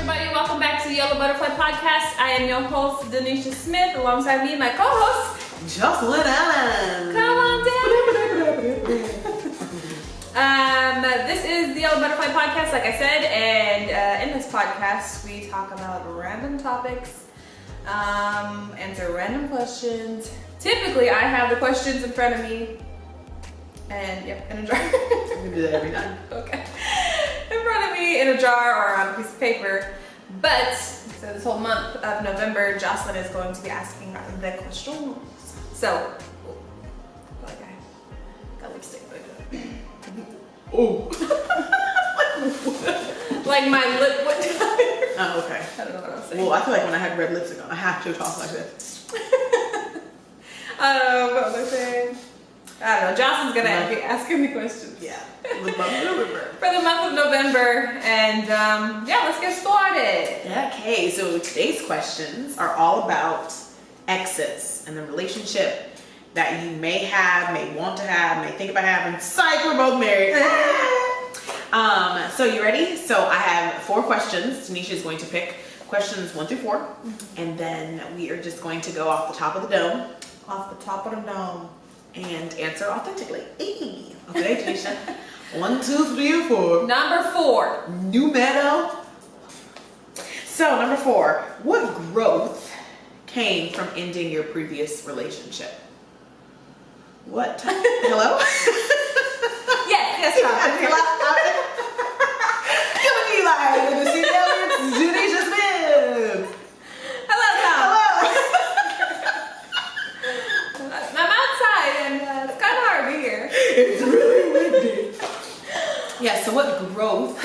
everybody. Welcome back to the Yellow Butterfly Podcast. I am your host, Denisha Smith. Alongside me, my co-host, Jocelyn Allen. Come on, Dan. This is the Yellow Butterfly Podcast, like I said, and in this podcast, we talk about random topics, answer random questions. Typically, I have the questions in front of me, and in a jar. We do that every time. Okay. In front of me, in a jar or on a piece of paper. But, so this whole month of November, Jocelyn is going to be asking the questions. So, I feel like I got lipstick, but Oh. like my lip went Oh, okay. I don't know what I was saying. Well, I feel like when I had red lipstick on, I have to talk like this. What was I saying? I don't know. Jocelyn's gonna be asking me questions. Yeah. The month of November. For the month of November, and let's get started. Okay, so today's questions are all about exes and the relationship that you may have, may want to have, may think about having. Psych, we're both married. So you ready? So I have 4 questions. Tanisha is going to pick questions 1 through 4, and then we are just going to go off the top of the dome. Off the top of the dome. And answer authentically. Okay, Tanisha. 1, 2, 3, 4. Number 4. New meadow. So, number 4. What growth came from ending your previous relationship? What? Hello? Yes, Coming to you live in the studio, it's Tanisha Smith. Hello, Tom. I'm outside and it's kind of hard to hear. It's really windy. Yeah, so what growth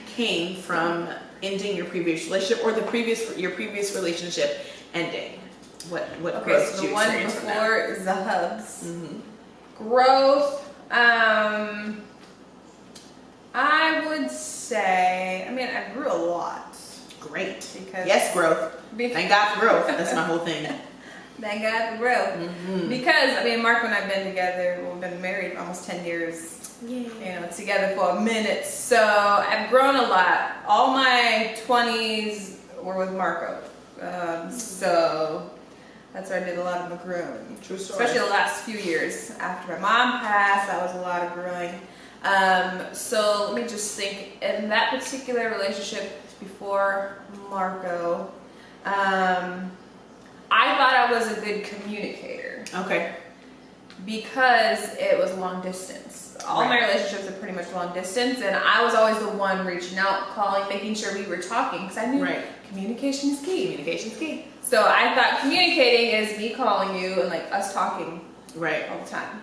came from ending your previous relationship or your previous relationship ending? What Okay, growth so did the you one experience from that? before is the hugs. Mm-hmm. Growth, I would say, I grew a lot. Great. Because yes, growth. Thank God for growth. That's my whole thing. Thank God for growth. Mm-hmm. Because, Mark and I have been together, we've been married for almost 10 years. Together for a minute. So I've grown a lot. All my 20s were with Marco. So that's where I did a lot of my growing. True story. Especially the last few years. After my mom passed, that was a lot of growing. So let me just think. In that particular relationship before Marco, I thought I was a good communicator. Okay. Because it was long distance. All my relationships are pretty much long distance, and I was always the one reaching out, calling, making sure we were talking, because I knew communication is key. Communication's key. So I thought communicating is me calling you and us talking all the time.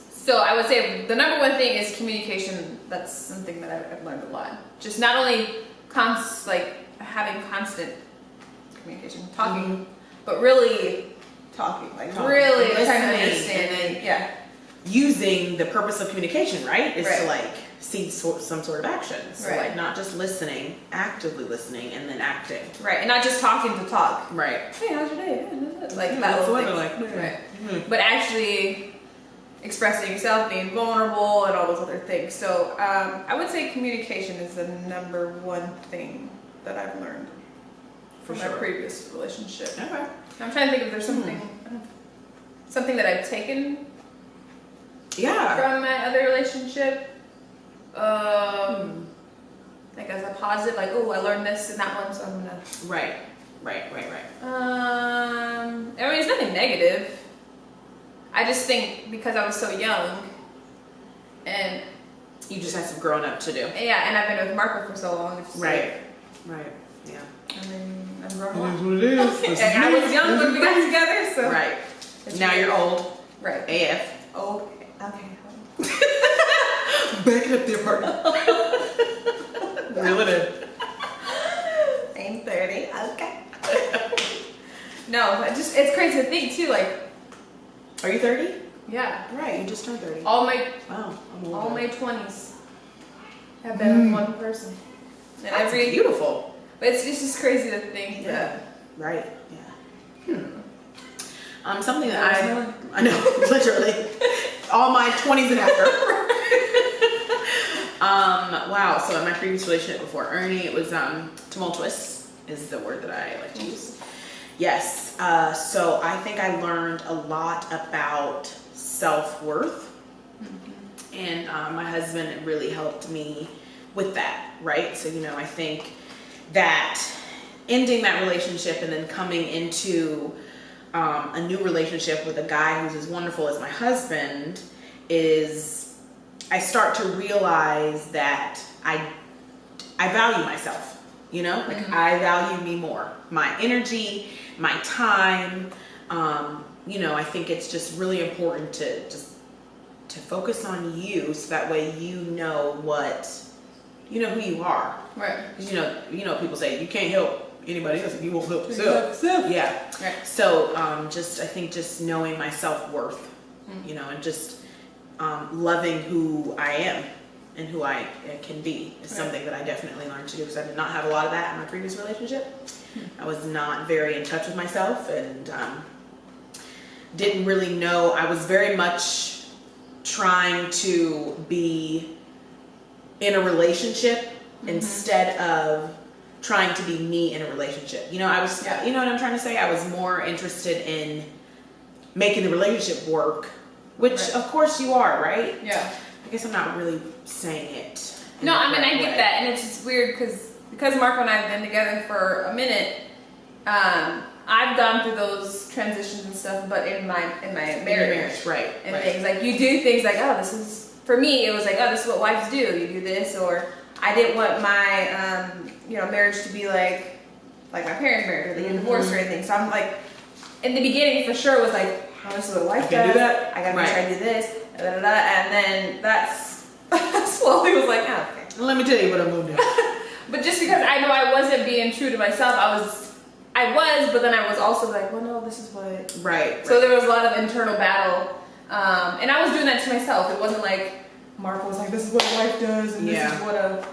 So I would say the number one thing is communication. That's something that I've learned a lot. Just not only having constant communication, talking, but really talking, really trying to understand it. Using the purpose of communication, right? Is to see some sort of action. So not just listening, actively listening and then acting. Right, and not just talking to talk. Right. Hey, how's your day? That that's whole what thing. Right. Mm-hmm. But actually expressing yourself, being vulnerable, and all those other things. So I would say communication is the number one thing that I've learned from my previous relationship. Okay. I'm trying to think if there's something that I've taken from my other relationship. As a positive, I learned this in that one, so I'm gonna. Right. It's nothing negative. I just think because I was so young, and you just had some growing up to do. Yeah, and I've been with Marco for so long. It's right. Yeah. I'm grown up. What it is. And I was young when we got together, so. Right. Now you're old. Right. AF. Oh, okay. Back it up there, partner. Reel it in. I'm 30. Okay. No, but it's crazy to think too. Are you 30? Yeah. Right. You just turned 30. All my 20s have been with one person. And that's beautiful. But it's just crazy to think that. Right. Yeah. Something that I know, literally, all my 20s and after. Wow. So in my previous relationship before Ernie, it was tumultuous is the word that I like to use. Yes. So I think I learned a lot about self-worth, and my husband really helped me with that, right? So, I think that ending that relationship and then coming into a new relationship with a guy who's as wonderful as my husband is, I start to realize that I value myself, I value me more, my energy, my time. I think it's just really important to focus on you, so that way who you are. Right. Because people say you can't help anybody else if you won't help yourself. Yeah. Right. So I think just knowing my self-worth, and just loving who I am and who I can be is something that I definitely learned to do, because I did not have a lot of that in my previous relationship. I was not very in touch with myself, and didn't really know. I was very much trying to be in a relationship instead of trying to be me in a relationship. I was, you know what I'm trying to say? I was more interested in making the relationship work, which of course you are, right? Yeah. I guess I'm not really saying it. No, I mean, I get that. And it's just weird because Marco and I have been together for a minute. I've gone through those transitions and stuff, but in my marriage, right? And things like you do things like, oh, this is, for me, it was like, oh, this is what wives do. You do this, or I didn't want my marriage to be like my parents' marriage, or they get divorced or anything. So I'm like, in the beginning, for sure, it was like, oh, this is what a wife does. Do that. I gotta make sure I do this, and then that's slowly was like, oh, okay. Let me tell you what I'm gonna do. But just because I know I wasn't being true to myself, I was, but then I was also like, well, no, this is what. Right. So there was a lot of internal battle, and I was doing that to myself. It wasn't like Marco was like, this is what a wife does, and this is what a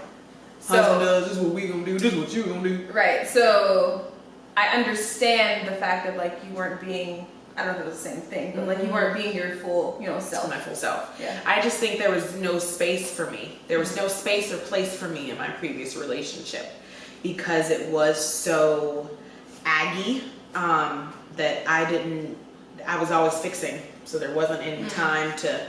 husband does. This is what we gonna do. This is what you gonna do. Right. So I understand the fact that you weren't being. I don't know if it was the same thing, but you weren't being your full, self. My full self. Yeah. I just think there was no space for me. There was no space or place for me in my previous relationship, because it was so aggy that I was always fixing. So there wasn't any time to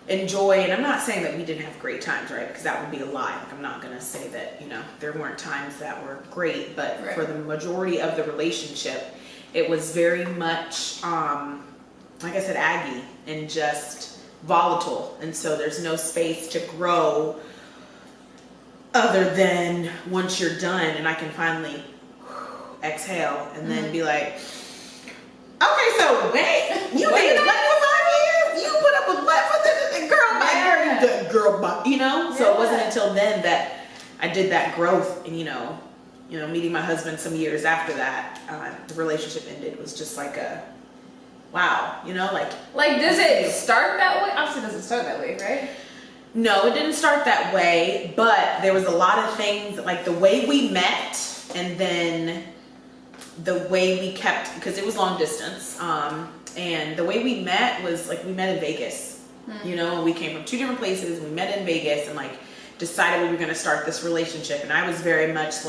enjoy. And I'm not saying that we didn't have great times, right? Because that would be a lie. I'm not going to say that, there weren't times that were great, but for the majority of the relationship, it was very much, like I said, aggy and just volatile. And so there's no space to grow other than once you're done and I can finally exhale and then be like, okay, so wait, you did what for 5 years? You put up with what for the girl by girl by, So it wasn't until then that I did that growth, and meeting my husband some years after that, the relationship ended. It was just like a wow, like does it start that way? Obviously, it doesn't start that way, right? No, it didn't start that way, but there was a lot of things, like the way we met, and then the way we kept, because it was long distance, and the way we met was we met in Vegas. We came from two different places. We met in Vegas and decided we were going to start this relationship. And I was very much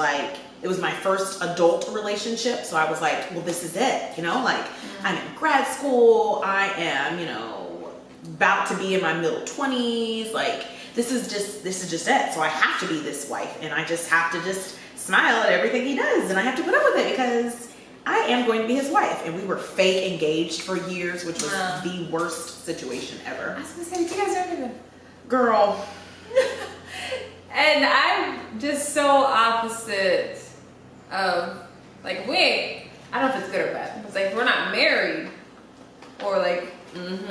it was my first adult relationship. So I was like, well, this is it, I'm in grad school. I am, about to be in my middle 20s. This is just it. So I have to be this wife, and I just have to just smile at everything he does, and I have to put up with it because I am going to be his wife. And we were fake engaged for years, which was the worst situation ever. I was gonna say, you guys aren't even girl. And I'm just so opposite of I don't know if it's good or bad. It's we're not married or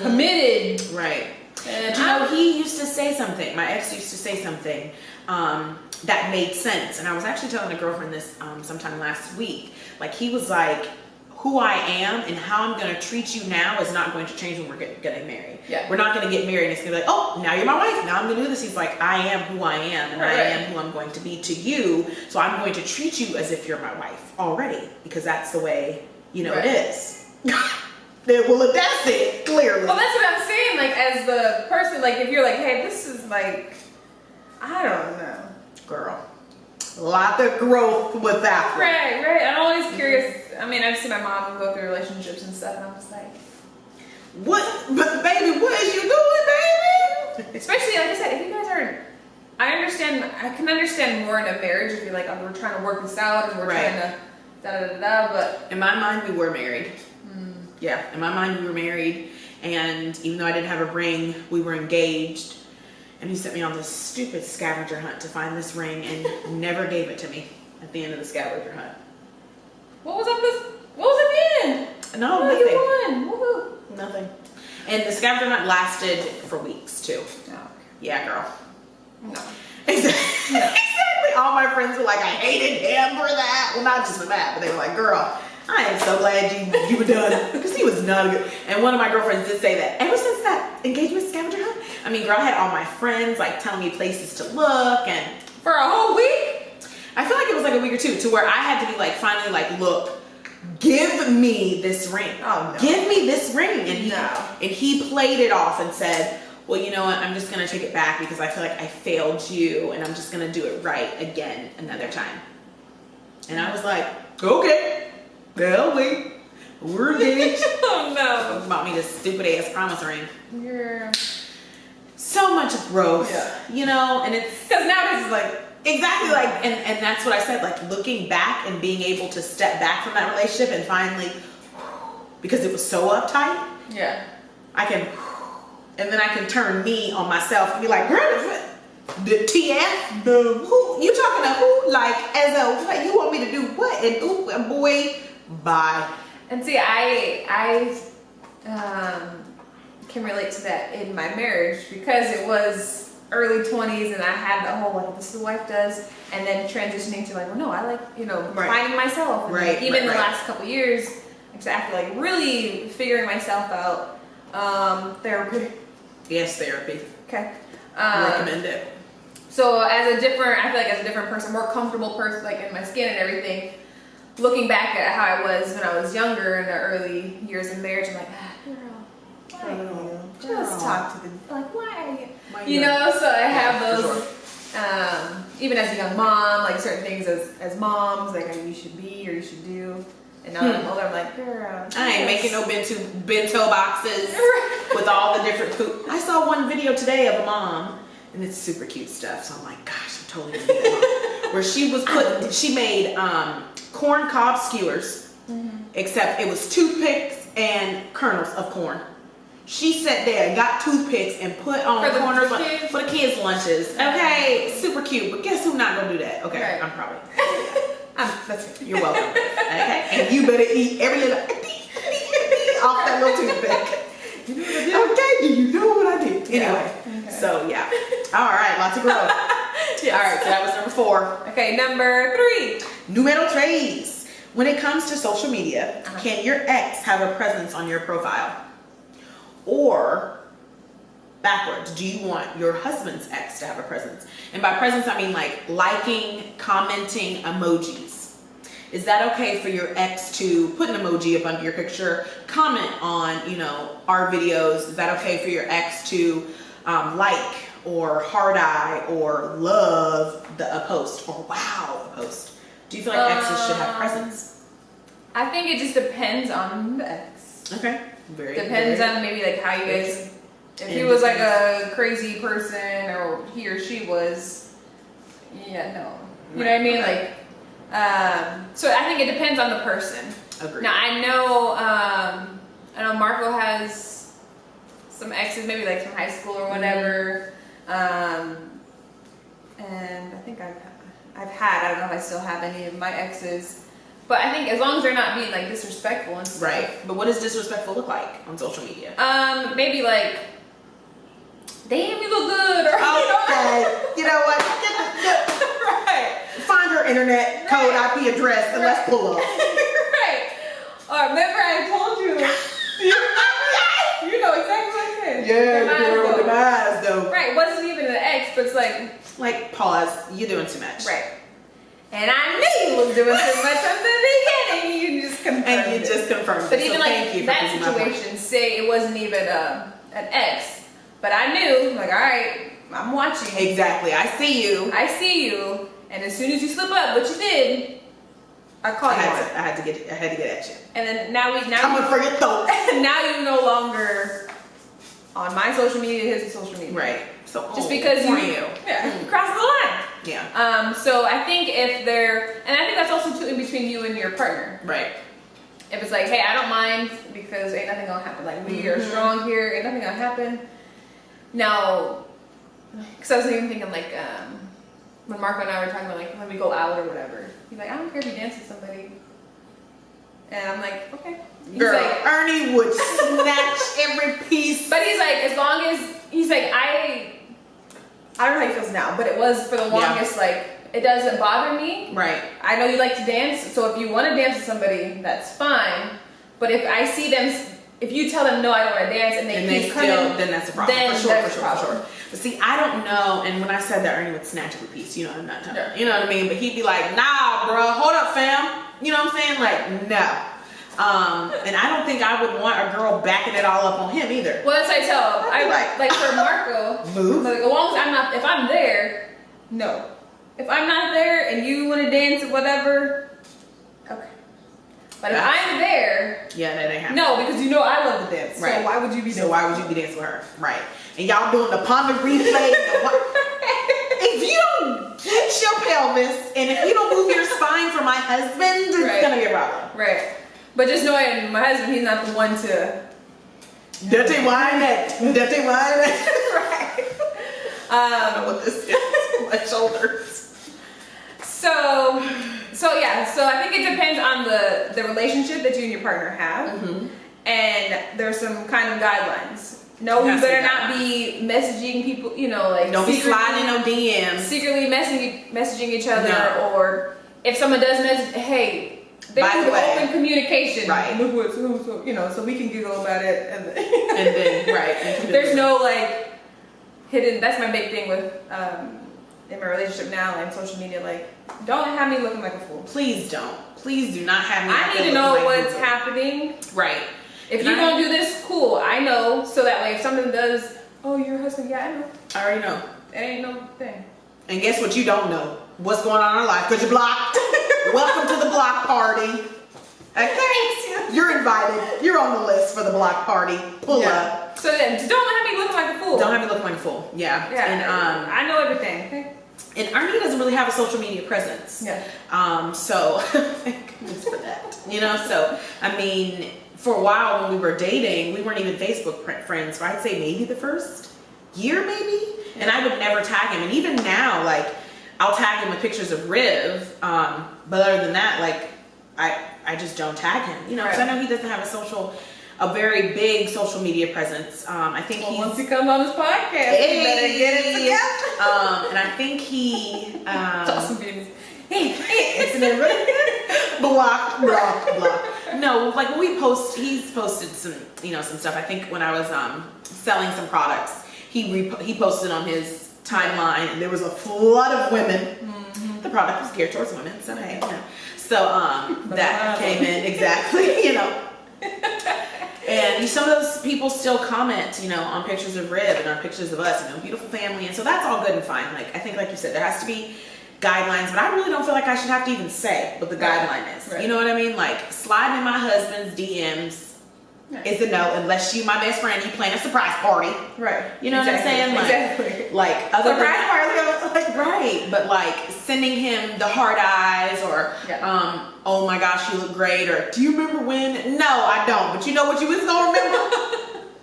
committed, right? And he used to say something. My ex used to say something that made sense, and I was actually telling a girlfriend this sometime last week. He was like, who I am and how I'm going to treat you now is not going to change when we're getting married. Yeah. We're not going to get married and it's going to be oh, now you're my wife. Now I'm going to do this. He's like, I am who I am, and I am who I'm going to be to you. So I'm going to treat you as if you're my wife already, because that's the way, it is. Well, that's it, clearly. Well, that's what I'm saying. As the person, if you're hey, this is I don't know. Girl. A lot of growth with that one. Right. I'm always curious. I mean, I've seen my mom go through relationships and stuff, and I'm just like, what? But baby, what is you doing, baby? especially like I said, if you guys aren't, I can understand more in a marriage if you're like, oh, we're trying to work this out and we're trying to but in my mind, we were married. Yeah, in my mind, we were married, and even though I didn't have a ring, we were engaged. And he sent me on this stupid scavenger hunt to find this ring and never gave it to me at the end of the scavenger hunt. What was at the end? No, oh, nothing. You won. Woohoo. Nothing. And the scavenger hunt lasted for weeks too. Oh, okay. Yeah, girl. No. Exactly. Exactly. All my friends were like, I hated him for that. Well, not just for that, but they were like, girl, I am so glad you were done, because he was not good. And one of my girlfriends did say that ever since that engagement scavenger hunt, I mean, girl, I had all my friends like telling me places to look, and for a whole week. I feel like it was like a week or two, to where I had to be like, finally, like, look, give me this ring. Oh no. Give me this ring. And No. he played it off and said, well, you know what? I'm just gonna take it back because I feel like I failed you, and I'm just gonna do it right again another time. And I was like, okay. Well, we're engaged. Oh no. Bought me this stupid ass promise ring. Yeah. So much growth, you know, and it's because now this is like exactly like, and that's what I said, like looking back and being able to step back from that relationship and finally, because it was so uptight. Yeah. I can, and then I can turn me on myself and be like, girl, the TF, who you talking to who? Like as a what? You want me to do what? And ooh, boy. Bye. And see, I can relate to that in my marriage because it was early 20s and I had the whole like this is what wife does, and then transitioning to like, well, no, I like finding myself. And right. Even the last couple years, after like really figuring myself out, therapy. Yes, therapy. Okay. Recommend it. So I feel like as a different person, more comfortable person, like in my skin and everything. Looking back at how I was when I was younger in the early years of marriage, I'm like, girl, why are you? Just talk to them. Like, why are you? You know, so I have those, even as a young mom, like certain things as moms, like you should be or you should do. And now I'm older, I'm like, girl. I ain't making no bento boxes with all the different food. I saw one video today of a mom, and it's super cute stuff. So I'm like, gosh, I'm totally gonna be that mom. Where she made corn cob skewers, except it was toothpicks and kernels of corn. She sat there and got toothpicks and put on corners for the kids' lunches. Okay, super cute, but guess who's not gonna do that? Okay, right. I'm probably. That's it. You're welcome. Okay, and you better eat every little off that little toothpick. Okay, do you know what I did? Anyway, so yeah. All right, lots of growth. Yes. All right, so that was number 4. Okay, number 3. Numero 3. When it comes to social media, can your ex have a presence on your profile? Or backwards, do you want your husband's ex to have a presence? And by presence, I mean like liking, commenting, emojis. Is that okay for your ex to put an emoji up under your picture, comment on, our videos? Is that okay for your ex to like or heart eye or love a post or wow a post? Do you feel like exes should have presence? I think it just depends on the ex. Okay. Depends on maybe like how you guys. If he was like a crazy person or he or she was, no. You know what I mean? Like, so I think it depends on the person. Agreed. Now I know Marco has some exes, maybe like from high school or whatever. And I think I've had, I don't know if I still have any of my exes, but I think as long as they're not being like disrespectful and stuff. Right. But what does disrespectful look like on social media? Maybe like, damn, you look good. Or, you know what? Right. Find her internet code, IP address, and let's pull up. Right. Or remember I told you. You know exactly what I said. Yeah, the girl with the eyes though. Right. Wasn't even an ex, but it's like pause. You're doing too much. Right. And I knew you was doing too much from the beginning. You just confirmed it. But even like that situation, say it wasn't even an ex, but I knew, like, all right, I'm watching. Exactly. I see you. And as soon as you slip up, which you did, I call you. I had to get at you. And then now coming for your throat. Now you no longer on my social media, his social media. Right. So just because you cross the line. Yeah. So I think if they're, and I think that's also too in between you and your partner. Right. If it's like, hey, I don't mind because ain't nothing gonna happen. Like we are strong here, ain't nothing gonna happen. Now, because I was even thinking like when Marco and I were talking about like when we go out or whatever, he's like, I don't care if you dance with somebody. And I'm like, okay. He's Girl, like, Ernie would snatch every piece. But he's like, as long as he's like, I don't know how he feels now, but it was for the longest like it doesn't bother me. Right. I know you like to dance, so if you want to dance with somebody, that's fine. But if I see them, if you tell them no, I don't want to dance, and they keep coming, then that's a problem. Then for sure. But see, I don't know. And when I said that, Ernie would snatch every piece. You know, I'm not telling. You know what I mean? But he'd be like, "Nah, bro, hold up, fam." You know what I'm saying? Like, no. And I don't think I would want a girl backing it all up on him either. Well, that's what I tell him. I like for Marco, move. Like, as long as I'm not, if I'm there, no. If I'm not there and you want to dance or whatever, okay. But if I'm there, that ain't happening. No, because you know I love to dance. Right. So why would you be dancing? So why would you be dancing with her? Right. And y'all doing the pomade replay. If you don't get your pelvis and if you don't move your spine for my husband, it's gonna be a problem. Right. But just knowing my husband, he's not the one to dirty wine it. Right. I don't know what this is. My shoulders. So I think it depends on the relationship that you and your partner have, and there's some kind of guidelines. No, you better not be messaging people. You know, like don't be sliding no DMs, secretly messaging each other, or if someone does message, hey. There's open communication, right? So, you know, so we can giggle about it, and then right. There's no like hidden. That's my big thing with in my relationship now and social media. Like, don't have me looking like a fool. Please don't. Please do not have me. I need to know what's happening. Right. If you're gonna do this, cool. I know, so that way if something does, oh, your husband, yeah, I know. I already know. It ain't no thing. And guess what? You don't know what's going on in our life because you're blocked. Welcome to the block party. Okay, you're invited. You're on the list for the block party. Pull up. So then, don't have me looking like a fool. Don't have me looking like a fool. Yeah. And I know everything. Okay. And Ernie doesn't really have a social media presence. Yeah. So thank goodness for that. You know. So I mean, for a while when we were dating, we weren't even Facebook friends. I'd say maybe the first year, maybe. Yeah. And I would never tag him. And even now, like, I'll tag him with pictures of Riv. But other than that, like, I just don't tag him, you know, because I know he doesn't have a very big social media presence. I think once he comes on his podcast, he better get it together. And I think he, it's an everybody. block. No, like when he's posted some, you know, some stuff. I think when I was selling some products, he posted on his timeline, and there was a flood of women. The product was geared towards women, so hey, you know. So that came in exactly, you know. And some of those people still comment, you know, on pictures of Rib and on pictures of us, you know, beautiful family, and so that's all good and fine. Like I think, like you said, there has to be guidelines, but I really don't feel like I should have to even say what the guideline is. You know what I mean? Like sliding in my husband's DMs is a no, unless you my best friend, you plan a surprise party. Right. You know what I'm saying? Like, like other surprise party, right. But like sending him the heart eyes or oh my gosh, you look great, or do you remember when? No, I don't. But you know what you was gonna remember?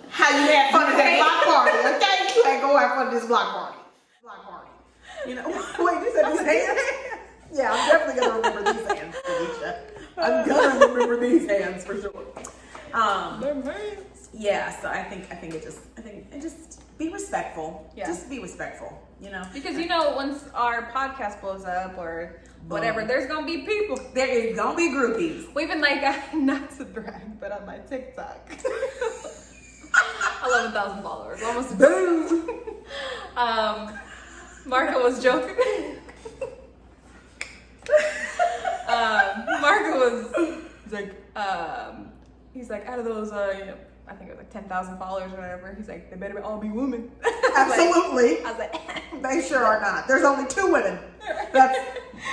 How you had fun at that block party, okay? You ain't gonna have fun at this block party. Block party. You know, wait, you said these hands? Yeah, I'm definitely gonna remember these hands, Felicia. I'm gonna remember these hands for sure. Yeah, so I think it just be respectful. Yeah. Just be respectful, you know. Because you know, once our podcast blows up or whatever, there's gonna be people. There is gonna be groupies. We've been like, not to brag, but on my TikTok, 11,000 followers, almost. Boom. Marco was joking. Marco was like, he's like, out of those, I think it was like 10,000 followers or whatever. He's like, they better all be women. Absolutely. I was like, They sure are not. There's only 2 women. That's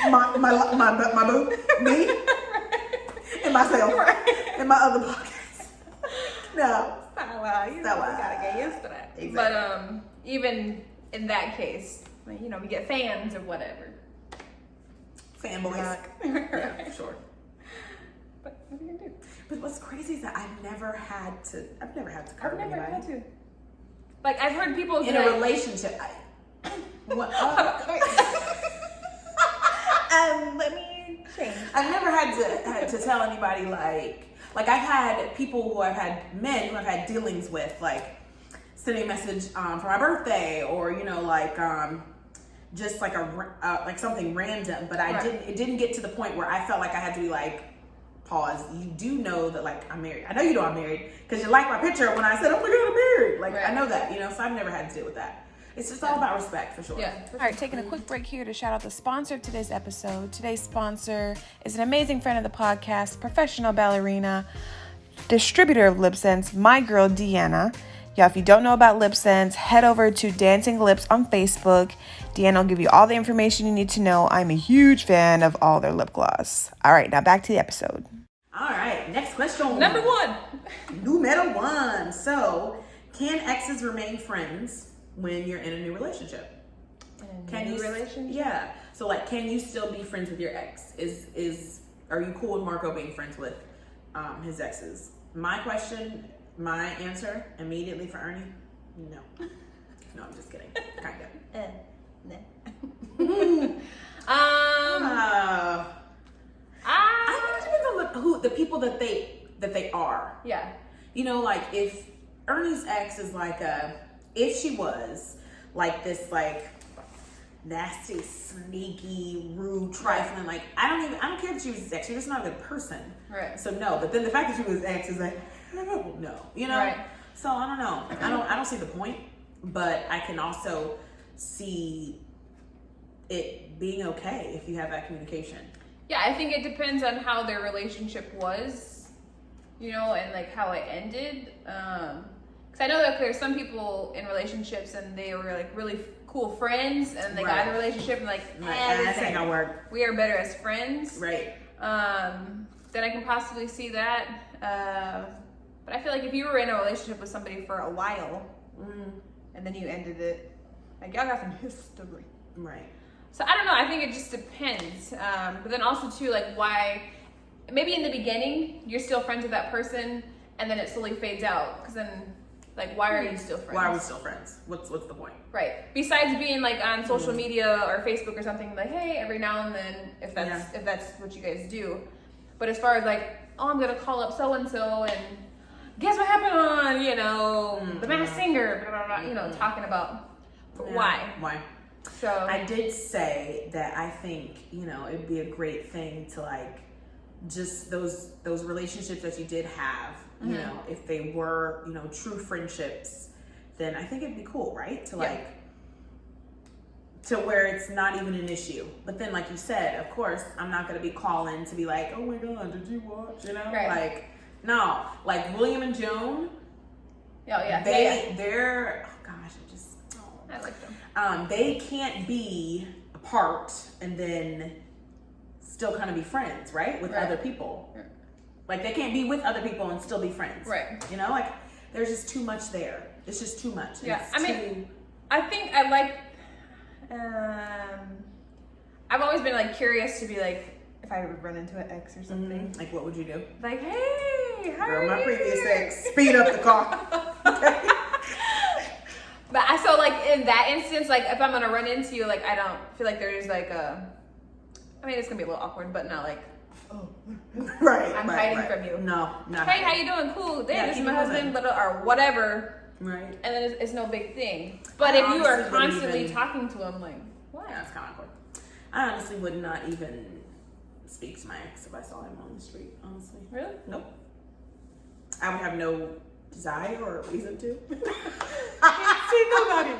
my boo, me, and myself, and my other podcast. No. We gotta get used to that. Exactly. But even in that case, you know, we get fans or whatever. Fanboys. Yeah, sure. But what are you gonna do? But what's crazy is that I've never had to curb I've never anybody. had to. Like, I've heard people In a relationship. let me change. I've never had to tell anybody like I've had people who I've had men who I've had dealings with, like sending a message for my birthday, or you know, like just like like something random. But it didn't get to the point where I felt like I had to be like, pause. You do know that like I'm married. I know you know I'm married because you liked my picture when I said, oh my god, I'm married. Like I know that, you know. So I've never had to deal with that. It's just all about respect, for sure. Yeah. All right, taking a quick break here to shout out the sponsor of today's episode. Today's sponsor is an amazing friend of the podcast, professional ballerina, distributor of LipSense, my girl, Deanna. Y'all, if you don't know about LipSense, head over to Dancing Lips on Facebook. Deanna will give you all the information you need to know. I'm a huge fan of all their lip gloss. All right, now back to the episode. All right, next question. Number 1. Numero 1. So, can exes remain friends when you're in a new relationship? Relationship? Yeah. So like, can you still be friends with your ex? Are you cool with Marco being friends with his exes? My answer immediately for Ernie, no. No, I'm just kidding. Kind of. I think it depends on the people that they are. Yeah. You know, like if Ernie's ex is like if she was like this, like nasty, sneaky, rude, trifling, like I don't care if she was his ex. She's just not a good person. Right. So no. But then the fact that she was his ex is like, no, you know. Right. So I don't know. I don't see the point, but I can also see it being okay if you have that communication. Yeah, I think it depends on how their relationship was, you know, and like how it ended. Because I know that there's some people in relationships and they were like really cool friends, and they got in a relationship and like, this ain't gonna work. We are better as friends. Right. Then I can possibly see that. But I feel like if you were in a relationship with somebody for a while, and then you ended it, like y'all got some history. Right. So I don't know. I think it just depends. But then also too, like why? Maybe in the beginning you're still friends with that person, and then it slowly fades out. Because then, like, why are you still friends? Why are we still friends? What's the point? Right. Besides being like on social media or Facebook or something, like, hey, every now and then, if that's what you guys do. But as far as like, oh, I'm gonna call up so and so and guess what happened on, you know, the Masked Singer, blah, blah, blah, you know, talking about why. So I did say that I think, you know, it'd be a great thing to like just those relationships that you did have, you know, if they were, you know, true friendships, then I think it'd be cool, right? To like to where it's not even an issue. But then like you said, of course, I'm not gonna be calling to be like, oh my god, did you watch? You know? Right. Like, no. Like William and Joan. They're oh gosh, I like them. They can't be apart and then still kind of be friends, right? With other people. Right. Like they can't be with other people and still be friends. Right. You know, like there's just too much there. It's just too much. Yeah. I mean, I think I like, I've always been like curious to be like, if I would run into an ex or something. Like what would you do? Like, hey, how are Girl, my you? previous ex. Speed up the car. Okay. But so like in that instance, like if I'm gonna run into you, like I don't feel like there's like I mean it's gonna be a little awkward, but not like, oh, right. I'm hiding from you. No, not hey, hiding. how you doing? Cool. Damn, this is keep my it husband, moving. or whatever. Right. And then it's no big thing. But I if you are honestly wouldn't constantly even- talking to him, like, what? Yeah, it's kind of awkward. I honestly would not even speak to my ex if I saw him on the street, honestly. Really? Nope. I would have no desire or reason to. See nobody.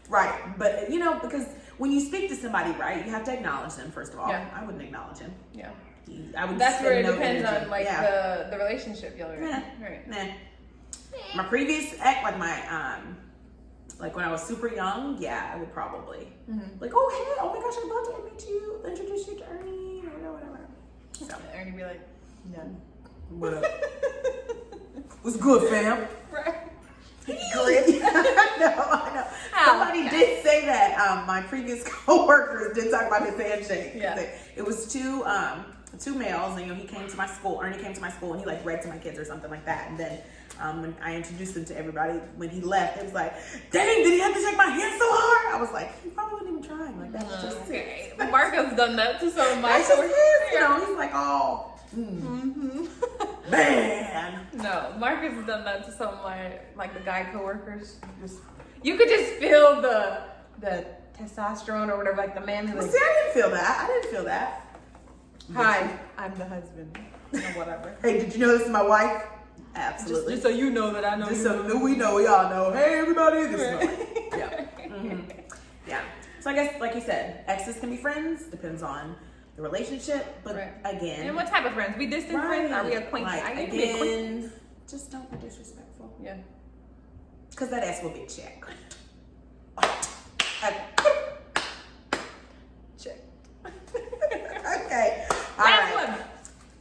Right, but you know, because when you speak to somebody, right, you have to acknowledge them first of all. Yeah. I wouldn't acknowledge him. Yeah. I would. That's where it spend no depends energy. on like Yeah. the relationship y'all are in. Nah. Right. Nah. My previous ex, like my like when I was super young, yeah, I would probably like, oh hey, oh my gosh, I'd love to meet you, introduce you to Ernie, or whatever. So Ernie be like, no. What up? What's good, fam? Right. Great. I know. Somebody did say that. My previous coworkers did talk about his handshake. Yeah. It was two males, and he came to my school. Ernie came to my school, and he like read to my kids or something like that. And then when I introduced him to everybody, when he left, it was like, dang, did he have to shake my hand so hard? I was like, he probably wasn't even trying. Like that was just okay. Marco's done that to some of my That's just his, he's like, oh. Man. No, Marcus has done that to some of my, like the guy coworkers. You could just feel the testosterone or whatever, like the man who. See, I didn't feel that. Hi, I'm the husband. Or whatever. Hey, did you know this is my wife? Absolutely. Just so you know that I know. Just so we know, we all know. Hey, everybody, this is my wife. Yeah. Yeah. So I guess, like you said, exes can be friends. Depends on the relationship, but again, and what type of friends? We distant friends? Are we acquaintances? Like, again, just don't be disrespectful. Yeah, because that ass will be checked. check. Okay. All Last right. one.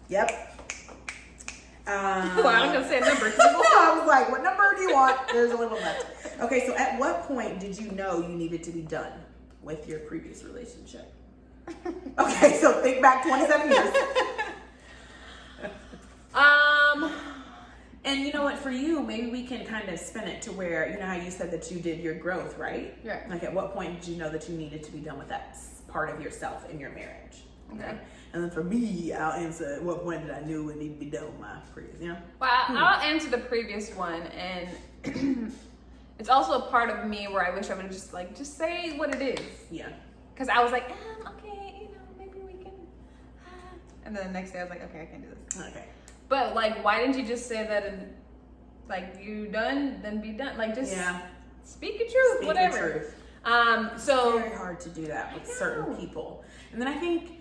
Yep. Well, I'm gonna say a number. No, I was like, what number do you want? There's only one left. Okay, so at what point did you know you needed to be done with your previous relationship? Okay, so think back 27 years. And you know what, for you, maybe we can kind of spin it to where, you know how you said that you did your growth, right? Yeah. Like at what point did you know that you needed to be done with that part of yourself in your marriage? Okay. And then for me, I'll answer at what point did I knew it needed to be done with my previous, you know? Well, I'll answer the previous one, and it's also a part of me where I wish I would just say what it is. Yeah. Because I was like, okay, maybe we can. And then the next day I was like, okay, I can't do this. Okay. But like, why didn't you just say that? And like, you done, then be done. Like, just speak your truth, Speak whatever. your truth. So it's very hard to do that with certain people. And then I think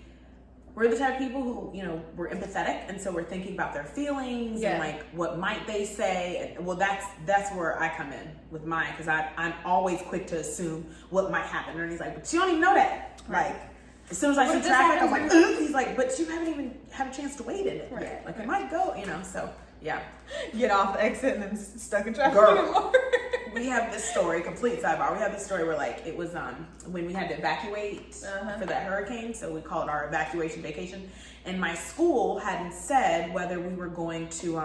we're the type of people who, we're empathetic, and so we're thinking about their feelings and like what might they say. And, well, that's where I come in with mine, because I'm always quick to assume what might happen. And he's like, but you don't even know that. Right. Like, as soon as I see traffic, I'm like, ugh. He's like, but you haven't even had a chance to wait in it yet. Like, it might go, so yeah. Get off the exit and then stuck in traffic anymore. We have this story, complete sidebar. We have this story where like it was when we had to evacuate for that hurricane, so we called our evacuation vacation. And my school hadn't said whether we were going to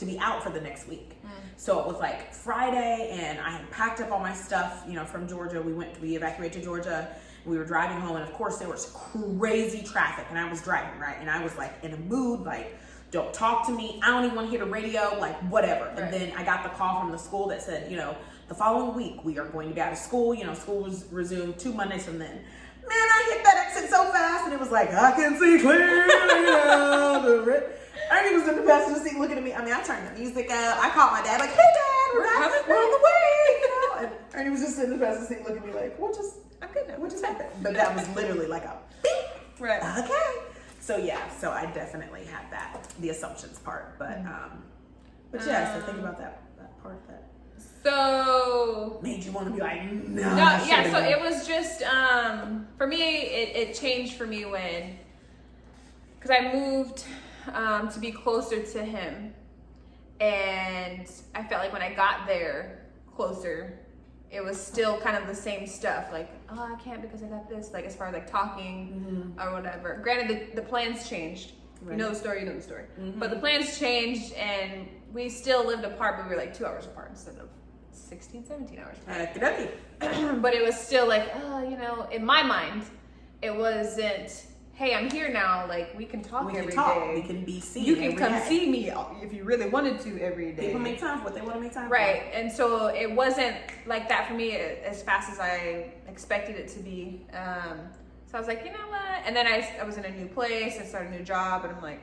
be out for the next week. So it was like Friday, and I had packed up all my stuff, from Georgia. We evacuated to Georgia. We were driving home, and of course there was crazy traffic, and I was driving, right? And I was like in a mood, like, don't talk to me. I don't even want to hear the radio, like whatever. Right. And then I got the call from the school that said, the following week we are going to be out of school. School was resumed 2 Mondays from then. Man, I hit that exit so fast, and it was like, I can see clearly now. Ernie was in the passenger seat looking at me. I mean, I turned the music up. I called my dad, like, hey Dad, we're on the way, And Ernie was just in the passenger seat looking at me like, I'm good now. What just happened? But that was literally like a beep. Right. Okay. So so I definitely had the assumptions part, but yeah. So think about that part that. So made you want to be like, no. Yeah. So it was just for me. It changed for me because I moved to be closer to him, and I felt like when I got there closer, it was still kind of the same stuff. Like, I can't because I got this. Like, as far as like talking or whatever. Granted, the plans changed. Right. You know the story. But the plans changed, and we still lived apart, but we were like 2 hours apart instead of 16, 17 hours apart. But it was still like, in my mind, it wasn't, hey, I'm here now. Like, we can talk every day. We can be seen. You can come see me if you really wanted to every day. People make time for what they want to make time for. Right. And so it wasn't like that for me as fast as I expected it to be. So I was like, you know what? And then I was in a new place and started a new job, and I'm like,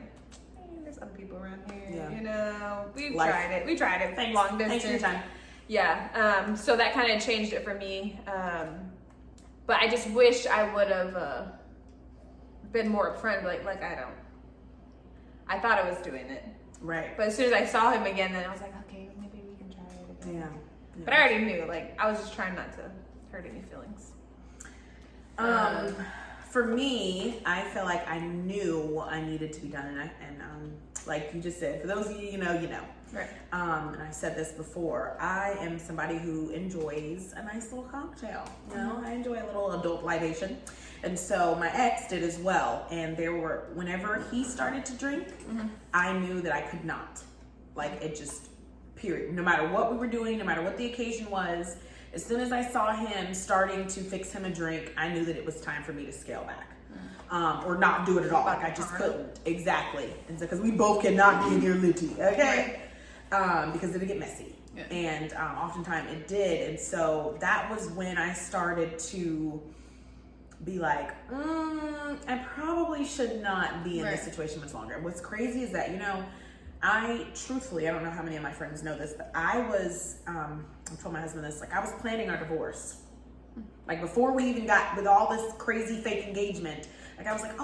there's other people around here. Yeah. We've tried it. We tried it. Thanks. Long distance. Thanks for your time. Yeah. So that kind of changed it for me. But I just wish I would have been more upfront. Like I thought I was doing it. Right. But as soon as I saw him again, then I was like, okay, maybe Yeah. But I already knew. Like, I was just trying not to hurt any feelings. For me, I feel like I knew what I needed to be done, and like you just said, for those of you, you know. Right. And I said this before, I am somebody who enjoys a nice little cocktail. You know, I enjoy a little adult libation. And so my ex did as well. And whenever he started to drink, I knew that I could not. Like, it just, period. No matter what we were doing, no matter what the occasion was, as soon as I saw him starting to fix him a drink, I knew that it was time for me to scale back. Or not do it at all. Like, I just couldn't. Exactly. And so, because we both cannot be in your litty, okay? Because it'd get messy. Yeah. And oftentimes it did. And so that was when I started to be like, I probably should not be in this situation much longer. What's crazy is that, I don't know how many of my friends know this, but I was, I told my husband this, like, I was planning our divorce. Like, before we even got with all this crazy fake engagement, like, I was like,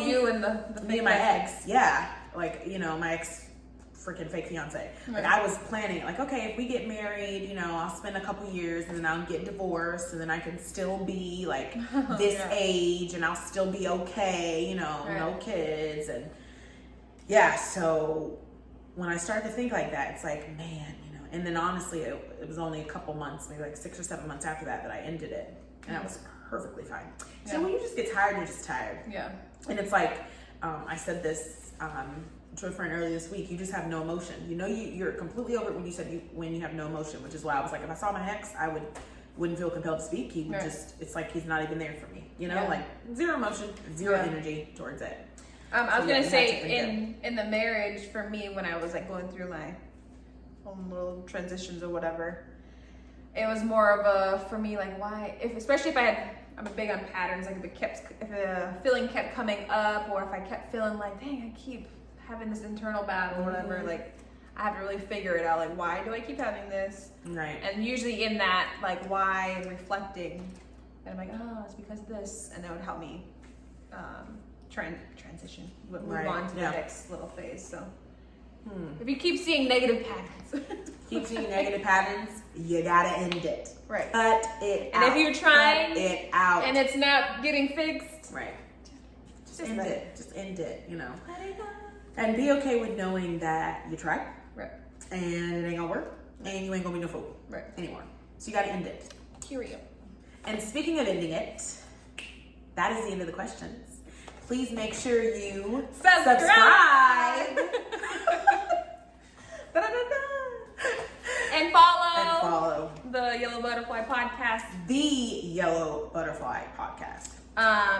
you and the me and my ex, yeah. Like, my ex freaking fake fiance. Like, I was planning, like, okay, if we get married, I'll spend a couple years and then I'll get divorced and then I can still be like this age and I'll still be okay, no kids. And yeah, so when I started to think like that, it's like, man, and then honestly, it was only a couple months, maybe like 6 or 7 months after that I ended it. And I was perfectly fine. So when you just get tired, you're just tired. Yeah. And it's like, I said this to a friend earlier this week, you just have no emotion. You're completely over it when you said when you have no emotion, which is why I was like, if I saw my ex, I wouldn't feel compelled to speak. He would it's like he's not even there for me. Like zero emotion, zero energy towards it. I was gonna say in the marriage for me, when I was like going through my own little transitions or whatever, it was more of a, for me, like, why, especially if I'm big on patterns, like if a feeling kept coming up, or if I kept feeling like, dang, I keep having this internal battle or whatever, like, I have to really figure it out, like, why do I keep having this? Right. And usually in that, like, why, and reflecting, and I'm like, oh, it's because of this, and that would help me transition, move on to the next little phase. So if you keep seeing negative patterns, you gotta end it. Right. Cut it out. And if you're trying cut it out and it's not getting fixed, right, just end it. Just end it. Let it go. And be okay with knowing that you tried. Right. And it ain't gonna work. And you ain't gonna be no fool. Right. Anymore. So you gotta end it. Curio. And speaking of ending it, that is the end of the questions. Please make sure you subscribe. And follow the Yellow Butterfly Podcast. The Yellow Butterfly Podcast.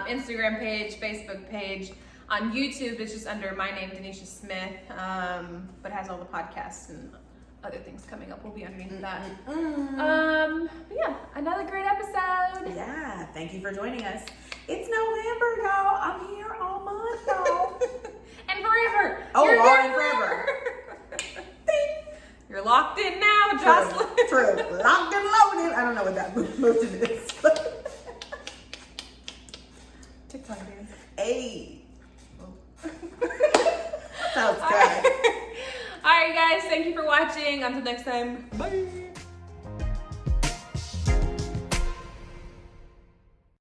Instagram page, Facebook page. On YouTube, it's just under my name, Denisha Smith, but has all the podcasts and other things coming up. Will be underneath that. But yeah, another great episode. Yeah, thank you for joining us. It's November, y'all. I'm here all month, y'all. And forever. Oh, and forever. You're locked in now, Jocelyn. True. Locked and loaded. I don't know what that motion is. TikTok dance. Hey. Sounds good. All right, guys. Thank you for watching. Until next time. Bye.